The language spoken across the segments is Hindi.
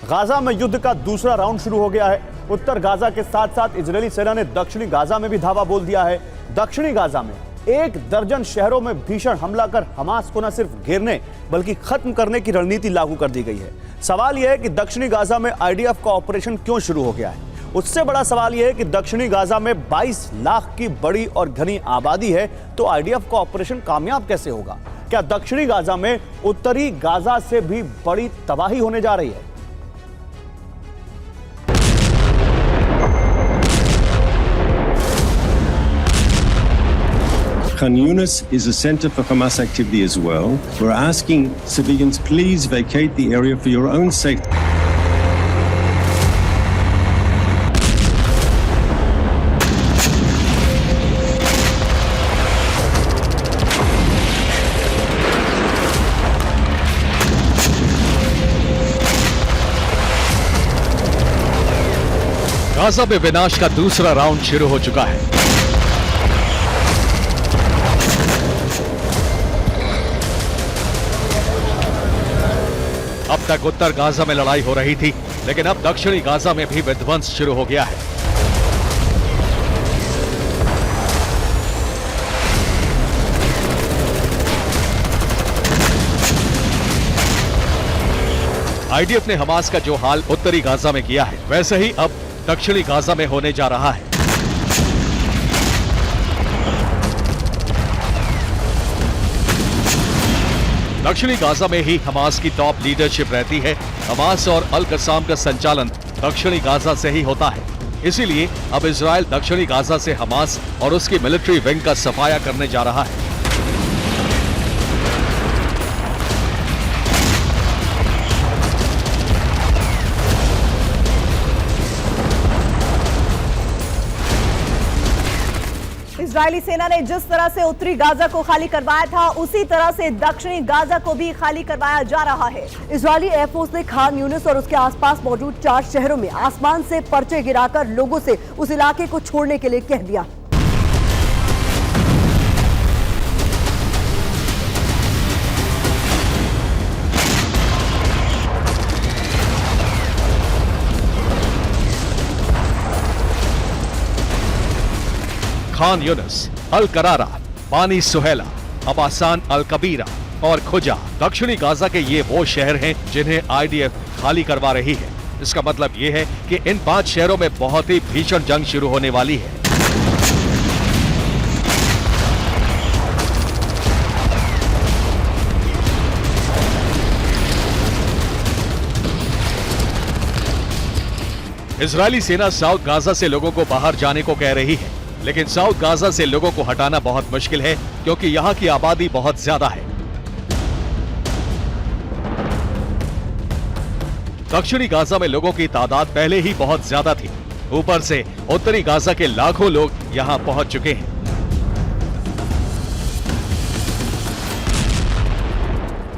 गाजा में युद्ध का दूसरा राउंड शुरू हो गया है। उत्तर गाजा के साथ साथ इजरायली सेना ने दक्षिणी गाजा में भी धावा बोल दिया है। दक्षिणी गाजा में 1 दर्जन शहरों में भीषण हमला कर हमास को न सिर्फ घेरने बल्कि खत्म करने की रणनीति लागू कर दी गई है। सवाल यह है कि दक्षिणी गाजा में आईडीएफ का ऑपरेशन क्यों शुरू हो गया है। उससे बड़ा सवाल यह है कि दक्षिणी गाजा में 22 लाख की बड़ी और घनी आबादी है, तो आईडीएफ का ऑपरेशन कामयाब कैसे होगा। क्या दक्षिणी गाजा में उत्तरी गाजा से भी बड़ी तबाही होने जा रही है। Khan Yunis is a center for Hamas activity as well. We're asking civilians, please vacate the area for your own safety. Gaza में विनाश का दूसरा राउंड शुरू हो चुका है। अब तक उत्तर गाजा में लड़ाई हो रही थी, लेकिन अब दक्षिणी गाजा में भी विध्वंस शुरू हो गया है। आईडीएफ ने हमास का जो हाल उत्तरी गाजा में किया है, वैसे ही अब दक्षिणी गाजा में होने जा रहा है। दक्षिणी गाजा में ही हमास की टॉप लीडरशिप रहती है। हमास और अल कसाम का संचालन दक्षिणी गाजा से ही होता है। इसीलिए अब इजराइल दक्षिणी गाजा से हमास और उसकी मिलिट्री विंग का सफाया करने जा रहा है। इजरायली सेना ने जिस तरह से उत्तरी गाजा को खाली करवाया था, उसी तरह से दक्षिणी गाजा को भी खाली करवाया जा रहा है। इजरायली एयरफोर्स ने खान यूनिस और उसके आसपास मौजूद 4 शहरों में आसमान से पर्चे गिराकर लोगों से उस इलाके को छोड़ने के लिए कह दिया। खान यूनिस, अल करारा, बानी सुहेला, अबासान अल कबीरा और खुजा दक्षिणी गाजा के ये वो शहर हैं जिन्हें आईडीएफ खाली करवा रही है। इसका मतलब ये है कि इन 5 शहरों में बहुत ही भीषण जंग शुरू होने वाली है। इजरायली सेना साउथ गाजा से लोगों को बाहर जाने को कह रही है, लेकिन साउथ गाजा से लोगों को हटाना बहुत मुश्किल है क्योंकि यहां की आबादी बहुत ज्यादा है। दक्षिणी गाजा में लोगों की तादाद पहले ही बहुत ज्यादा थी, ऊपर से उत्तरी गाजा के लाखों लोग यहां पहुंच चुके हैं।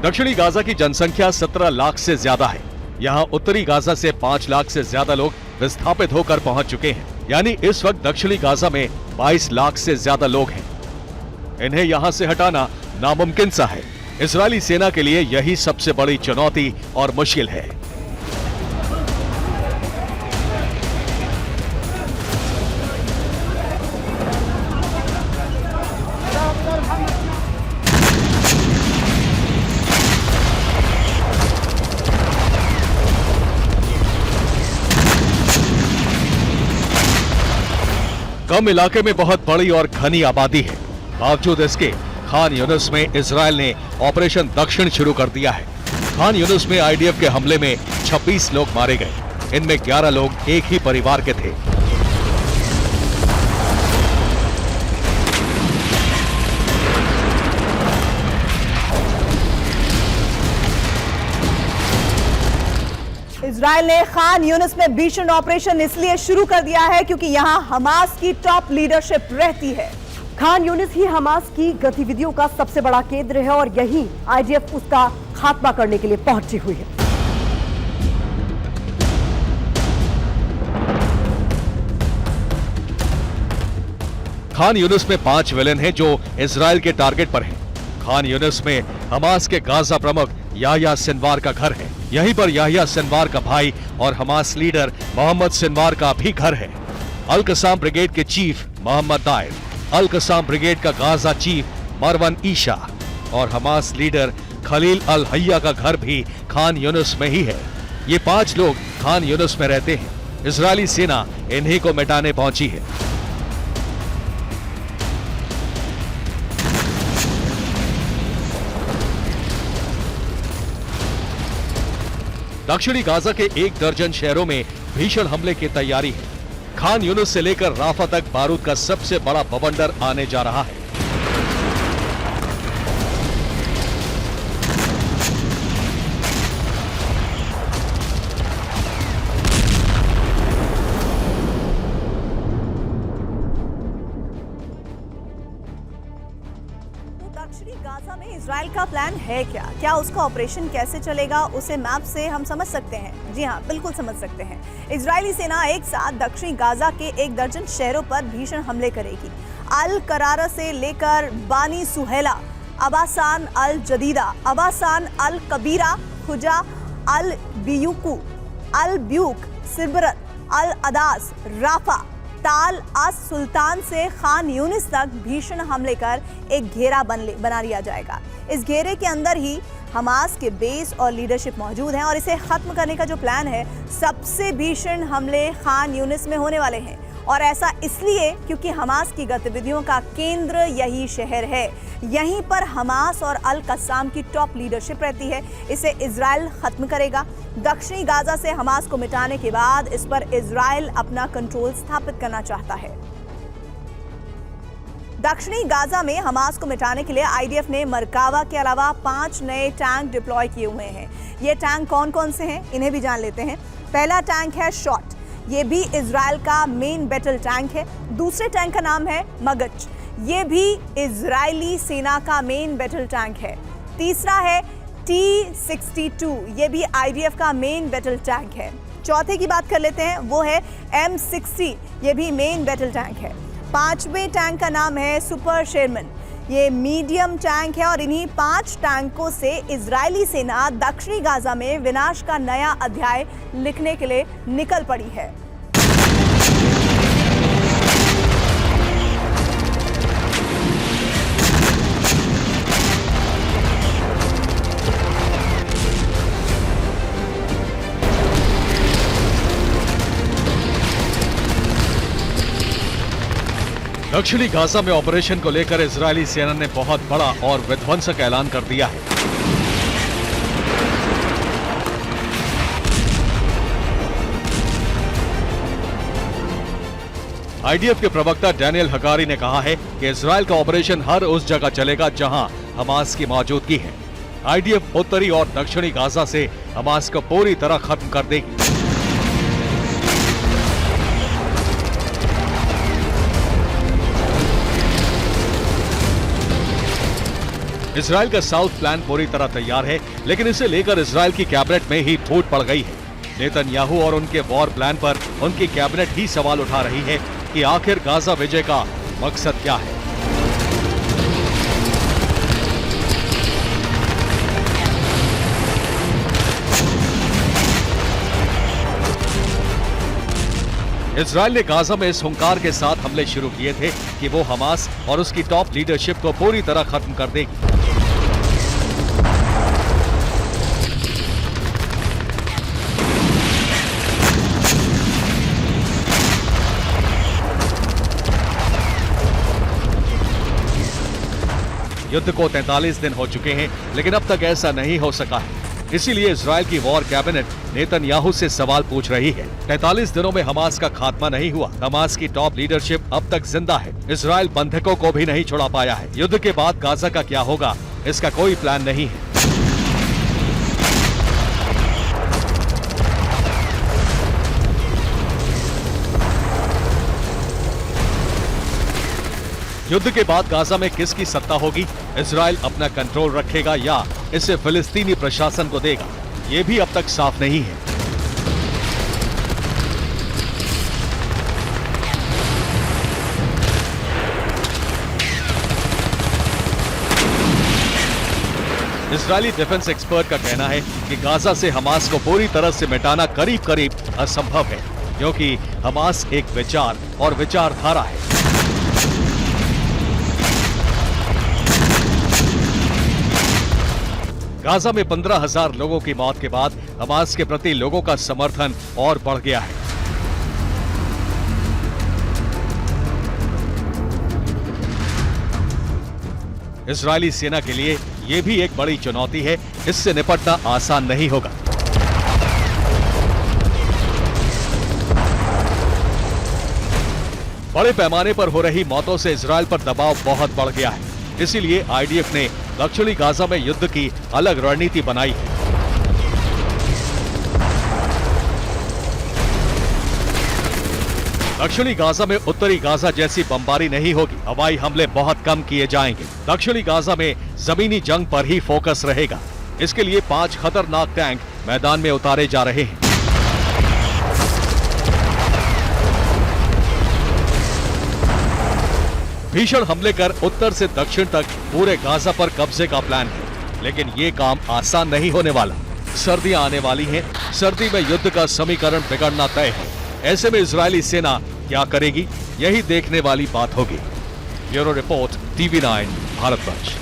दक्षिणी गाजा की जनसंख्या 17 लाख से ज्यादा है। यहां उत्तरी गाजा से 5 लाख से ज्यादा लोग विस्थापित होकर पहुंच चुके हैं, यानी इस वक्त दक्षिणी गाजा में 22 लाख से ज्यादा लोग हैं। इन्हें यहां से हटाना नामुमकिन सा है। इजरायली सेना के लिए यही सबसे बड़ी चुनौती और मुश्किल है। कम इलाके में बहुत बड़ी और घनी आबादी है। बावजूद इसके खान यूनिस में इजराइल ने ऑपरेशन दक्षिण शुरू कर दिया है। खान यूनिस में आईडीएफ के हमले में 26 लोग मारे गए। इनमें 11 लोग एक ही परिवार के थे। इजराइल ने खान यूनिस में भीषण ऑपरेशन इसलिए शुरू कर दिया है क्योंकि यहां हमास की टॉप लीडरशिप रहती है। खान यूनिस ही हमास की गतिविधियों का सबसे बड़ा केंद्र है और यही आईडीएफ उसका खात्मा करने के लिए पहुंची हुई है। खान यूनिस में 5 विलेन हैं जो इजराइल के टारगेट पर हैं। खान यूनिस में हमास के गाजा प्रमुख याह्या सिनवार का घर है। यहीं पर याहिया सिनवार का भाई और हमास लीडर मोहम्मद सिनवार का भी घर है। अल कसाम ब्रिगेड के चीफ मोहम्मद दायर, अल कसाम ब्रिगेड का गाजा चीफ मरवन ईशा और हमास लीडर खलील अल हैया का घर भी खान यूनुस में ही है। ये 5 लोग खान यूनुस में रहते हैं। इजरायली सेना इन्हीं को मिटाने पहुंची है। दक्षिणी गाजा के 1 दर्जन शहरों में भीषण हमले की तैयारी है। खान यूनुस से लेकर राफा तक बारूद का सबसे बड़ा बवंडर आने जा रहा है। दक्षिणी गाजा में इजराइल का प्लान है क्या? क्या उसका ऑपरेशन कैसे चलेगा, उसे मैप से हम समझ सकते हैं। जी हाँ, बिल्कुल समझ सकते हैं। इजरायली सेना एक साथ दक्षिणी गाजा के 1 दर्जन शहरों पर भीषण हमले करेगी। अल करारा से लेकर बानी सुहेला, अबासान अल जदीदा, अबासान अल कबीरा, खुजा अल बियूकू, अल ब्यूक, सिबरत, अल अदास, राफा, ताल अस सुल्तान से खान यूनिस तक भीषण हमले कर एक घेरा बना लिया जाएगा। इस घेरे के अंदर ही हमास के बेस और लीडरशिप मौजूद हैं और इसे खत्म करने का जो प्लान है, सबसे भीषण हमले खान यूनिस में होने वाले हैं। और ऐसा इसलिए क्योंकि हमास की गतिविधियों का केंद्र यही शहर है। यहीं पर हमास और अल कसाम की टॉप लीडरशिप रहती है। इसे इजराइल खत्म करेगा। दक्षिणी गाजा से हमास को मिटाने के बाद इस पर इजराइल अपना कंट्रोल स्थापित करना चाहता है। दक्षिणी गाजा में हमास को मिटाने के लिए आईडीएफ ने मरकावा के अलावा 5 नए टैंक डिप्लॉय किए हुए हैं। ये टैंक कौन कौन से हैं, इन्हें भी जान लेते हैं। पहला टैंक है शॉट, ये भी इजराइल का मेन बैटल टैंक है। दूसरे टैंक का नाम है मगच, ये भी इजरायली सेना का मेन बैटल टैंक है। तीसरा है T-62, ये भी आईडीएफ का मेन बैटल टैंक है। चौथे की बात कर लेते हैं, वो है M60, ये भी मेन बैटल टैंक है। 5वें टैंक का नाम है सुपर शेरमैन, ये मीडियम टैंक है। और इन्हीं 5 टैंकों से इजरायली सेना दक्षिणी गाजा में विनाश का नया अध्याय लिखने के लिए निकल पड़ी है। दक्षिणी गाजा में ऑपरेशन को लेकर इजरायली सेना ने बहुत बड़ा और विध्वंसक ऐलान कर दिया है। आईडीएफ के प्रवक्ता डैनियल हगारी ने कहा है कि इजराइल का ऑपरेशन हर उस जगह चलेगा जहां हमास की मौजूदगी है। आईडीएफ उत्तरी और दक्षिणी गाजा से हमास को पूरी तरह खत्म कर देगी। इजराइल का साउथ प्लान पूरी तरह तैयार है, लेकिन इसे लेकर इजराइल की कैबिनेट में ही फूट पड़ गई है। नेतन्याहू और उनके वॉर प्लान पर उनकी कैबिनेट ही सवाल उठा रही है कि आखिर गाजा विजय का मकसद क्या है। इजराइल ने गाजा में इस हुंकार के साथ हमले शुरू किए थे कि वो हमास और उसकी टॉप लीडरशिप को पूरी तरह खत्म कर देगी। युद्ध को 43 दिन हो चुके हैं, लेकिन अब तक ऐसा नहीं हो सका है। इसीलिए इजराइल की वॉर कैबिनेट नेतन्याहू से सवाल पूछ रही है। 43 दिनों में हमास का खात्मा नहीं हुआ। हमास की टॉप लीडरशिप अब तक जिंदा है। इजराइल बंधकों को भी नहीं छुड़ा पाया है। युद्ध के बाद गाजा का क्या होगा, इसका कोई प्लान नहीं है। युद्ध के बाद गाजा में किसकी सत्ता होगी? इजराइल अपना कंट्रोल रखेगा या इसे फिलिस्तीनी प्रशासन को देगा? ये भी अब तक साफ नहीं है। इजरायली डिफेंस एक्सपर्ट का कहना है कि गाजा से हमास को पूरी तरह से मिटाना करीब करीब असंभव है, क्योंकि हमास एक विचार और विचारधारा है। गाजा में 15,000 लोगों की मौत के बाद हमास के प्रति लोगों का समर्थन और बढ़ गया है। इजरायली सेना के लिए यह भी एक बड़ी चुनौती है, इससे निपटना आसान नहीं होगा। बड़े पैमाने पर हो रही मौतों से इजरायल पर दबाव बहुत बढ़ गया है, इसीलिए आईडीएफ ने दक्षिणी गाजा में युद्ध की अलग रणनीति बनाई है। दक्षिणी गाजा में उत्तरी गाजा जैसी बमबारी नहीं होगी, हवाई हमले बहुत कम किए जाएंगे। दक्षिणी गाजा में जमीनी जंग पर ही फोकस रहेगा। इसके लिए 5 खतरनाक टैंक मैदान में उतारे जा रहे हैं। भीषण हमले कर उत्तर से दक्षिण तक पूरे गाजा पर कब्जे का प्लान है, लेकिन ये काम आसान नहीं होने वाला। सर्दियां आने वाली हैं, सर्दी में युद्ध का समीकरण बिगड़ना तय है। ऐसे में इजरायली सेना क्या करेगी, यही देखने वाली बात होगी। Bureau report, TV9 Bharatvarsh.